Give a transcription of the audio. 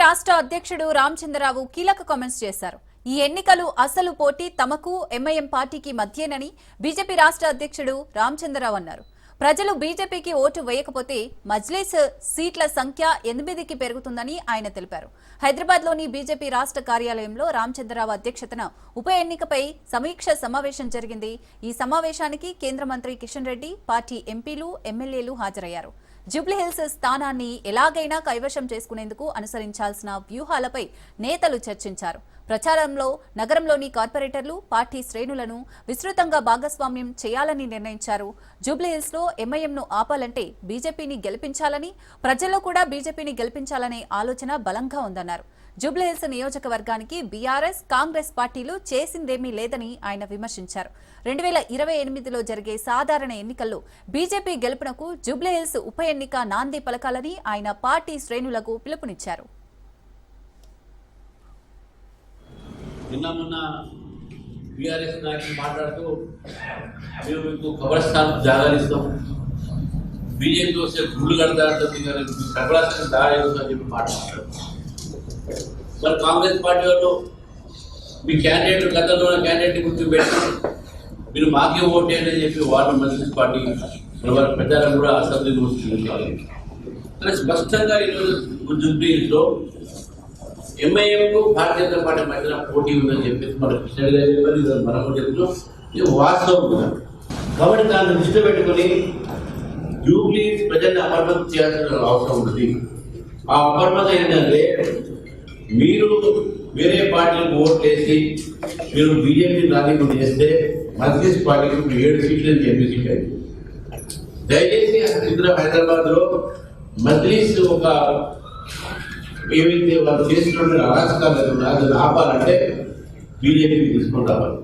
రాష్ట్ర అధ్యక్షుడు రామచంద్రరావు కీలక కామెంట్స్ చేశారు. ఈ ఎన్నికలు అసలు పోటీ తమకు ఎంఐఎం పార్టీకి మధ్యేనని బీజేపీ రాష్ట్ర అధ్యక్షుడు రామచంద్రరావు అన్నారు. ప్రజలు బీజేపీకి ఓటు వేయకపోతే మజ్లిస్ సీట్ల సంఖ్య 8కి పెరుగుతుందని ఆయన తెలిపారు. హైదరాబాద్లోని బీజేపీ రాష్ట్ర కార్యాలయంలో రామచంద్రరావు అధ్యక్షతన ఉప ఎన్నికపై సమీక్ష సమావేశం జరిగింది. ఈ సమావేశానికి కేంద్ర మంత్రి కిషన్ రెడ్డి, పార్టీ ఎంపీలు, ఎమ్మెల్యేలు హాజరయ్యారు. జూబ్లీహిల్స్ స్థానాన్ని ఎలాగైనా కైవశం చేసుకునేందుకు అనుసరించాల్సిన వ్యూహాలపై నేతలు చర్చించారు. ప్రచారంలో నగరంలోని కార్పొరేటర్లు, పార్టీ శ్రేణులను విస్తృతంగా భాగస్వామ్యం చేయాలని నిర్ణయించారు. జూబ్లీహిల్స్ లో ఎంఐఎంను ఆపాలంటే బీజేపీని గెలిపించాలని, ప్రజల్లో కూడా బీజేపీని గెలిపించాలనే ఆలోచన బలంగా ఉందన్నారు. జూబ్లీహిల్స్ నియోజకవర్గానికి బీఆర్ఎస్, కాంగ్రెస్ పార్టీలు చేసిందేమీ లేదని ఆయన విమర్శించారు. 2028లో జరిగే సాధారణ ఎన్నికల్లో బీజేపీ గెలుపునకు జూబ్లీహిల్స్ ఉప ఎన్నిక నాంది పలకాలని ఆయన పార్టీ శ్రేణులకు పిలుపునిచ్చారు. నిన్న మొన్న బీఆర్ఎస్ నాయకులు మాట్లాడుతూ మేము మీకు కబరస్థాన్ జాగాలు ఇస్తాం, బీజేపీ వస్తే గుళ్ళు కడతారంటే కబరస్థాన్ దారి అని చెప్పి మాట్లాడతారు. మరి కాంగ్రెస్ పార్టీ వాళ్ళు మీ క్యాండిడేట్ గతంలో క్యాండిడేట్ గుర్తు పెట్టి మీరు మాకే ఓటే అని చెప్పి వాళ్ళు మజ్లిస్ పార్టీ వారి పెద్దలను కూడా అసెంబ్లీకి వస్తుంది. కానీ స్పష్టంగా ఈరోజు జూబ్లీహిల్స్లో ఎంఐఎంకు భారతీయ జనతా పార్టీ మధ్యన పోటీ ఉందని చెప్పేసి మన కిషన్ గారు చెప్పారు, మరొకటి చెప్తున్నాం. ఇది వాస్తవం. కాబట్టి దాన్ని దృష్టి పెట్టుకొని జూబ్లీహిల్స్ ప్రజల్ని అప్రమత్తం చేయాల్సిన అవసరం ఉంది. ఆ అప్రమత్తం ఏంటంటే మీరు వేరే పార్టీలకు ఓట్లు వేసి మీరు బీజేపీని రాజకీయం చేస్తే మజ్లిస్ పార్టీకి 7 సీట్లు 8 సీట్లు అయింది. దయచేసి హైదరాబాద్ లో మజ్లిస్ ఒక ఏవైతే వాళ్ళు చేస్తున్న అరాచకాలు అది ఆపాలంటే బీజేపీకి తీసుకొని రావాలి.